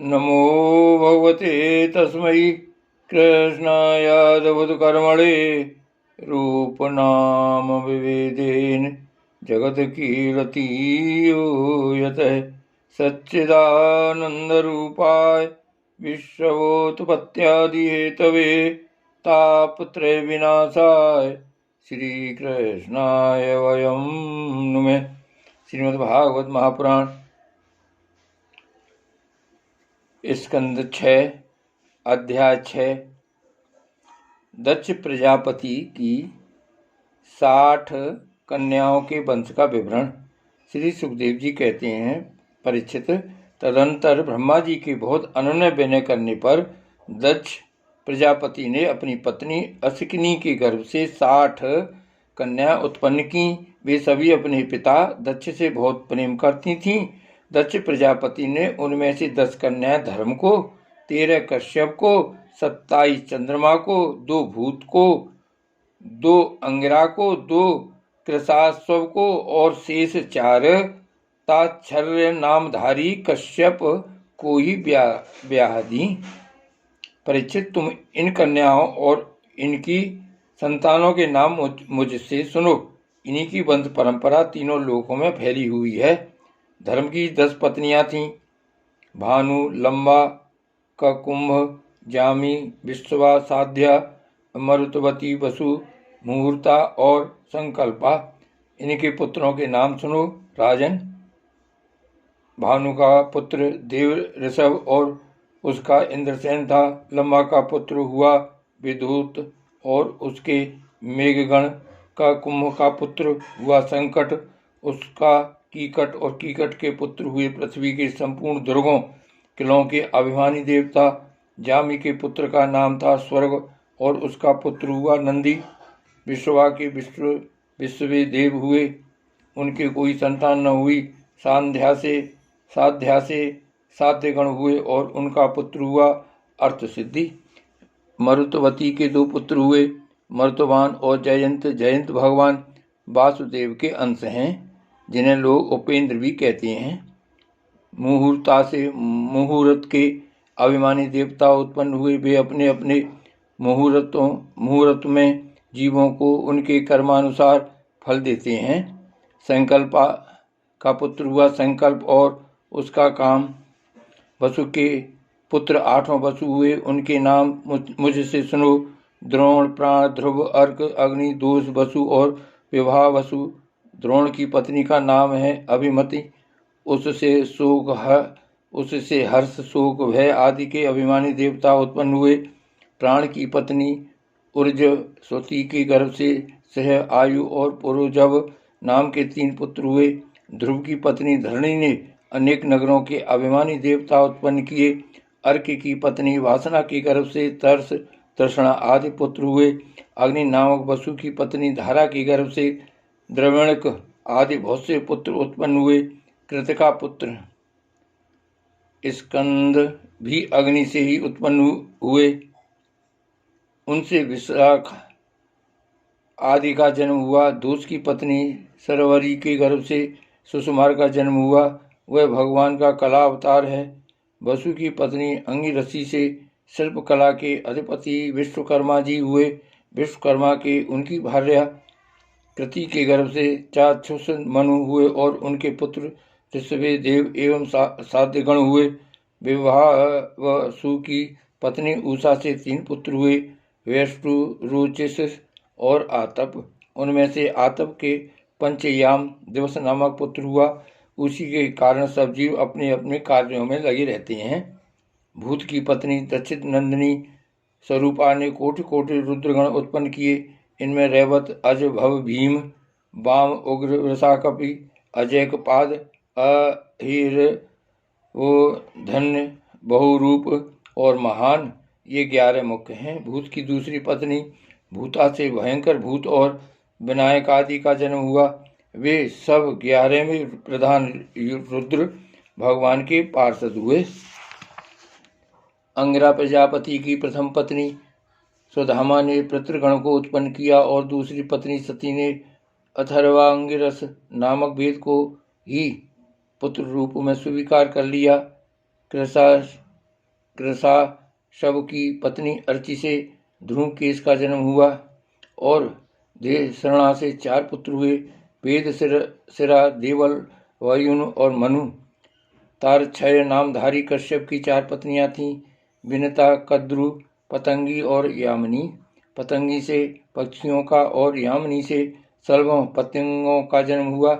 नमो भगवते तस्मै कृष्णायादवतकर्मणे रूपनाम विभेदेन जगत्कीर्तियो यतः सच्चिदानन्दरूपाय विश्वोत्पत्त्यादिहेतवे तापत्रयविनाशाय श्रीकृष्णाय वयं नुमः। श्रीमद्भागवत महापुराण स्कंद 6 अध्याय 6। दक्ष प्रजापति की 60 कन्याओं के वंश का विवरण। श्री सुखदेव जी कहते हैं, परीक्षित, तदंतर ब्रह्मा जी के बहुत अनन्य विनय करने पर दक्ष प्रजापति ने अपनी पत्नी असिकनी के गर्भ से 60 कन्या उत्पन्न की। वे सभी अपने पिता दक्ष से बहुत प्रेम करती थीं। दक्ष प्रजापति ने उनमें से 10 कन्याएं धर्म को, 13 कश्यप को, 27 चंद्रमा को, 2 भूत को, 2 अंगिरा को, 2 कृशाश्व को और शेष 4 ताच्छर्य नामधारी कश्यप को ही ब्याह दी। परीक्षित, तुम इन कन्याओं और इनकी संतानों के नाम मुझसे सुनो। इन्हीं की वंश परंपरा तीनों लोकों में फैली हुई है। धर्म की 10 पत्नियां थीं, भानु, लंबा, ककुंभ, जामी, विश्वा, साध्या, मरुतवती, वसु, मुहूर्ता और संकल्पा। इनके पुत्रों के नाम सुनो, राजन। भानु का पुत्र देव ऋषभ और उसका इंद्रसेन था। लंबा का पुत्र हुआ विद्युत और उसके मेघगण का। कुंभ का पुत्र हुआ संकट, उसका कीकट, और कीकट के पुत्र हुए पृथ्वी के संपूर्ण दुर्गों किलों के अभिमानी देवता। जामी के पुत्र का नाम था स्वर्ग और उसका पुत्र हुआ नंदी। विश्वा के विश्वे देव हुए, उनके कोई संतान न हुई। साध्या से साध्यगण हुए और उनका पुत्र हुआ अर्थ सिद्धि। मरुतवती के 2 पुत्र हुए, मरुतवान और जयंत। जयंत भगवान वासुदेव के अंश हैं, जिन्हें लोग उपेंद्र भी कहते हैं। मुहूर्ता से मुहूर्त के अभिमानी देवता उत्पन्न हुए। वे अपने अपने मुहूर्त में जीवों को उनके कर्मानुसार फल देते हैं। संकल्पा का पुत्र हुआ संकल्प और उसका काम। वसु के पुत्र 8वां वसु हुए, उनके नाम मुझसे सुनो, द्रोण, प्राण, ध्रुव, अर्क, अग्नि, दोष, वसु और विवाह वसु। द्रोण की पत्नी का नाम है अभिमति। उससे हर्ष, शोक, भय आदि के अभिमानी देवता उत्पन्न हुए। प्राण की पत्नी उर्जस्वती के गर्भ से सह, आयु और पुरुजव नाम के 3 पुत्र हुए। ध्रुव की पत्नी धरणी ने अनेक नगरों के अभिमानी देवता उत्पन्न किए। अर्क की पत्नी वासना के गर्भ से तर्स, तृष्णा आदि पुत्र हुए। अग्नि नामक वसु की पत्नी धारा के गर्भ से द्रविणक आदि बहुत से पुत्र उत्पन्न हुए। कृतिका पुत्र स्कंद भी अग्नि से ही उत्पन्न हुए। उनसे विशाख आदि का जन्म हुआ। दूस की पत्नी सरवरी के गर्भ से सुषुमार का जन्म हुआ, वह भगवान का कला अवतार है। वसु की पत्नी अंगिरसी से शिल्प कला के अधिपति विश्वकर्मा जी हुए। विश्वकर्मा के उनकी भार्या कृति के गर्भ से चाक्षुष मनु हुए और उनके पुत्र ऋषभे देव एवं साध्यगण हुए। विवाहवसु की पत्नी उषा से 3 पुत्र हुए, वेष्टु, रुचिस और आतप। उनमें से आतप के पंचयाम दिवस नामक पुत्र हुआ। उसी के कारण सब जीव अपने अपने कार्यों में लगे रहते हैं। भूत की पत्नी दक्षित नंदिनी स्वरूपा ने कोटि कोटि रुद्रगण उत्पन्न किए। इनमें रैवत, अज, भव, भीम, वाम, उग्र, वृषाकपि, अजैकपाद, अहिर, वो धन्य, बहुरूप और महान, ये 11 मुख्य हैं। भूत की दूसरी पत्नी भूता से भयंकर भूत और विनायक आदि का जन्म हुआ। वे सब 11 में प्रधान रुद्र भगवान के पार्षद हुए। अंगिरा प्रजापति की प्रथम पत्नी सुधामा ने पितृगण को उत्पन्न किया और दूसरी पत्नी सती ने अथर्वांगिरस नामक वेद को ही पुत्र रूप में स्वीकार कर लिया। कृषाश्व कृषा शव की पत्नी अर्ची से ध्रुवकेश का जन्म हुआ और देशरणा से 4 पुत्र हुए। वेद सिरा, देवल, वायुन और मनु। तारक्षय नामधारी कश्यप की 4 पत्नियां थीं, विनता, कद्रु, पतंगी और यामिनी। पतंगी से पक्षियों का और यामिनी से सलभों पतंगों का जन्म हुआ।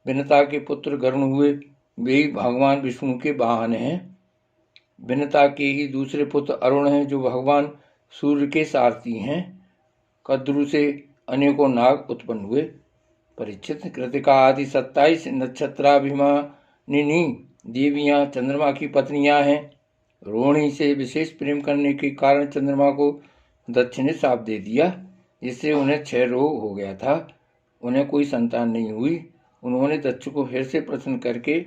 विनता के पुत्र गरुण हुए, वे ही भगवान विष्णु के वाहन हैं। विनता के ही दूसरे पुत्र अरुण हैं, जो भगवान सूर्य के सारथी हैं। कद्रु से अनेकों नाग उत्पन्न हुए। परीक्षित, कृतिका आदि 27 नक्षत्राभिमानिनी देवियां चंद्रमा की पत्नियां हैं। रोहिणी से विशेष प्रेम करने के कारण चंद्रमा को दक्ष ने शाप दे दिया, जिससे उन्हें क्षय रोग हो गया था। उन्हें कोई संतान नहीं हुई। उन्होंने दक्ष को फिर से प्रसन्न करके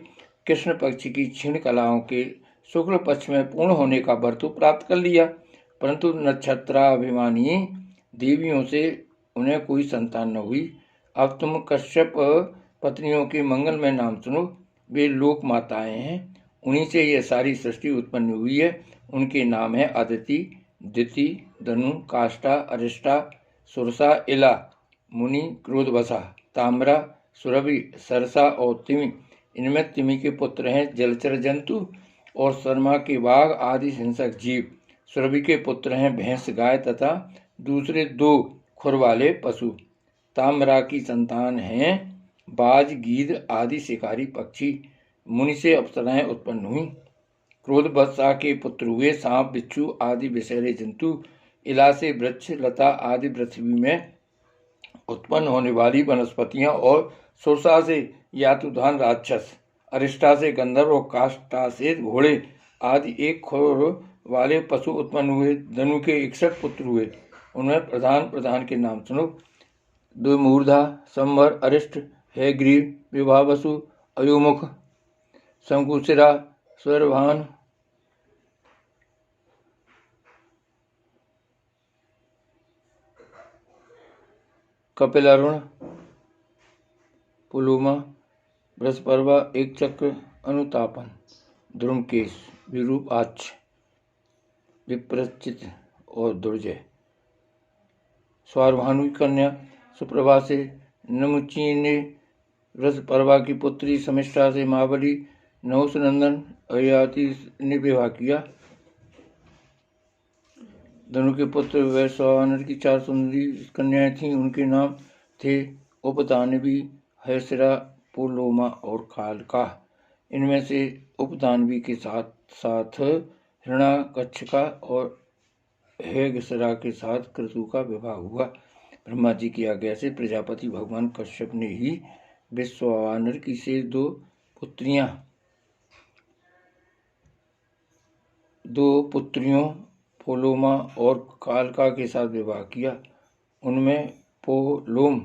कृष्ण पक्ष की क्षीण कलाओं के शुक्ल पक्ष में पूर्ण होने का वर तो प्राप्त कर लिया, परंतु नक्षत्राभिमानी देवियों से उन्हें कोई संतान न हुई। अब तुम कश्यप पत्नियों के मंगलमय नाम सुनो। वे लोक माताएं हैं, उन्हीं से यह सारी सृष्टि उत्पन्न हुई है। उनके नाम है अदिति, दिति, धनु, काष्ठा, अरिष्टा, सुरसा, इला, मुनि, क्रोधवसा, ताम्रा, सुरभि, सरसा और तिमि। इनमें तिमि के पुत्र हैं जलचर जंतु और शर्मा के बाघ आदि हिंसक जीव। सुरभि के पुत्र हैं भैंस, गाय तथा दूसरे 2 खुर वाले पशु। ताम्रा की संतान हैं बाज, गीद आदि शिकारी पक्षी। मुनि से अप्सराएं उत्पन्न हुई। क्रोधवत्सा के पुत्र हुए सांप, बिच्छू आदि विषैले जंतु। इला से वृक्ष, लता आदि पृथ्वी में उत्पन्न होने वाली वनस्पतियां और सुरसा से यातुधान राक्षस। अरिष्टा से गंधर्व और काष्ठा से घोड़े आदि 1 खुर वाले पशु उत्पन्न हुए। धनु के 61 पुत्र हुए। उनमें प्रधान के नाम सुनो। द्विमूर्धा, संवर, अरिष्ट, हैग्रीव, विभावसु, अयोमुख, शंकुशिरा, स्वरभान, कपिलारुण, पुलुमा, बृहस्पर्वा, एक चक्र, अनुतापन, ध्रुवकेश, विरूपाक्ष, विप्रचित और दुर्जय। स्वारभानु की कन्या सुप्रभा से नमुची ने बृहस्पर्वा की पुत्री समिष्ठा से महाबली नहुसनंदन अयाति ने विवाह किया। धनु के पुत्र वैश्वानर की 4 सुंदरी कन्याएं थीं। उनके नाम थे उपदानवी, हैसरा, पुलोमा और खालका। इनमें से उपदानवी के साथ साथ हिरण्याकच्छका और हैगसरा के साथ क्रतु का विवाह हुआ। ब्रह्मा जी की आज्ञा से प्रजापति भगवान कश्यप ने ही वैश्वानर की से 2 पुत्रियों पोलोमा और कालका के साथ विवाह किया। उनमें पोलोम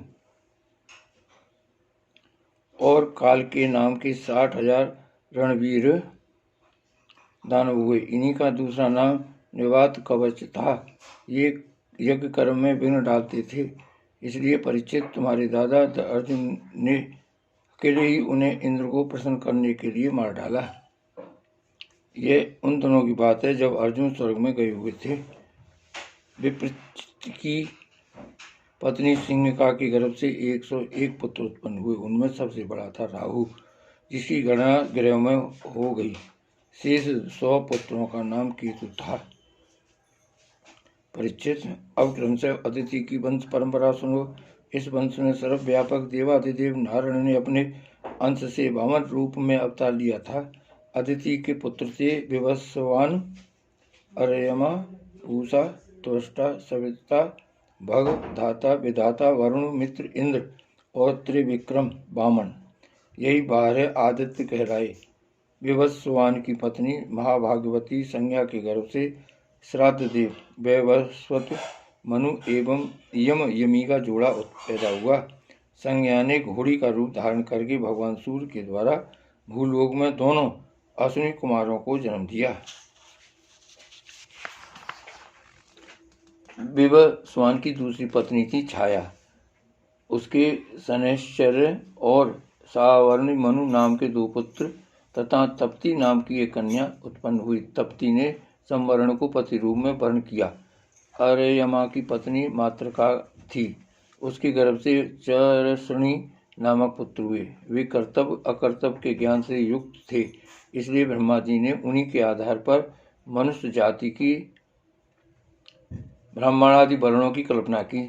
और काल के नाम के 60,000 रणवीर दानव हुए। इन्हीं का दूसरा नाम निवात कवच था। ये यज्ञ कर्म में विघ्न डालते थे, इसलिए परीक्षित तुम्हारे दादा अर्जुन ने अकेले ही उन्हें इंद्र को प्रसन्न करने के लिए मार डाला। ये उन दिनों की बात है जब अर्जुन स्वर्ग में गए हुए थे। विप्रचित की पत्नी सिंहिका के गर्भ से 101 पुत्र उत्पन्न हुए। उनमें सबसे बड़ा था राहु, जिसकी गणना ग्रह में हो गई। शेष 100 पुत्रों का नाम केतु था। परीक्षित, अब क्रमशः अदिति की वंश परंपरा सुनो। इस वंश में सर्वव्यापक देवाधिदेव नारायण ने अपने अंश से वामन रूप में अवतार लिया था। अदिति के पुत्र थे विवस्वान, अर्यमा, पूषा, त्वष्टा, सविता, भग, धाता, विधाता, वरुण, मित्र, इंद्र और त्रिविक्रम वामन। यही 12 आदित्य कहलाए। विवस्वान की पत्नी महाभागवती संज्ञा के गर्भ से श्राद्ध देव वैवस्वत, मनु एवं यमी का जोड़ा पैदा हुआ। संज्ञा ने घोड़ी का रूप धारण करके भगवान सूर्य के द्वारा भूलोक में दोनों अश्विनी कुमारों को जन्म दिया। विवस्वान की दूसरी पत्नी थी छाया। उसके शनैश्चर्य और सावर्णी मनु नाम के 2 पुत्र तथा तप्ती नाम की एक कन्या उत्पन्न हुई। तप्ती ने संवरण को पति रूप में वर्ण किया। अर्यमा की पत्नी मातृका थी। उसके गर्भ से चरसणी नामक पुत्र हुए। वे कर्तव्य अकर्तव्य के ज्ञान से युक्त थे, इसलिए ब्रह्मा जी ने उन्हीं के आधार पर मनुष्य जाति की ब्राह्मणादि वर्णों की कल्पना की।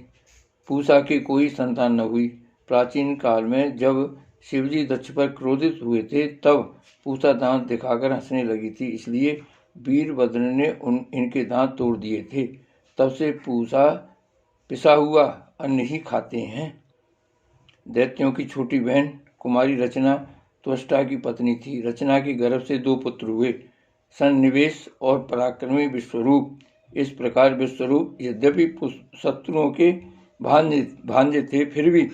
पूषा की कोई संतान न हुई। प्राचीन काल में जब शिवजी दक्ष पर क्रोधित हुए थे, तब पूषा दांत दिखाकर हंसने लगी थी, इसलिए वीरभद्र ने इनके दांत तोड़ दिए थे। तब से पूषा पिसा हुआ अन्न ही खाते हैं। दैत्यों की छोटी बहन कुमारी रचना त्वष्टा की पत्नी थी। रचना के गर्भ से 2 पुत्र हुए, सन्निवेश और पराक्रमी विश्वरूप। इस प्रकार विश्वरूप यद्यपि शत्रुओं के भांजे थे, फिर भी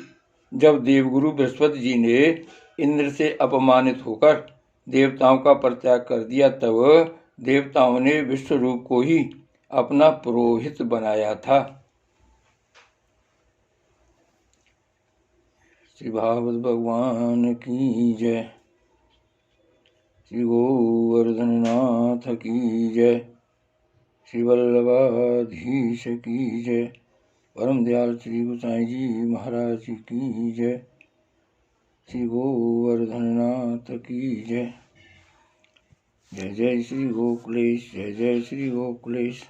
जब देवगुरु बृहस्पति जी ने इंद्र से अपमानित होकर देवताओं का परित्याग कर दिया, तब देवताओं ने विश्वरूप को ही अपना पुरोहित बनाया था। श्री भागवत भगवान की जय। श्री गोवर्धननाथ की जय। श्री वल्लभाधीश की जय। परम दयाल श्री गोसाई जी महाराज की जय। श्री गोवर्धननाथ की जय। जय जय श्री गोकुलेश, जय जय श्री गोकुलेश।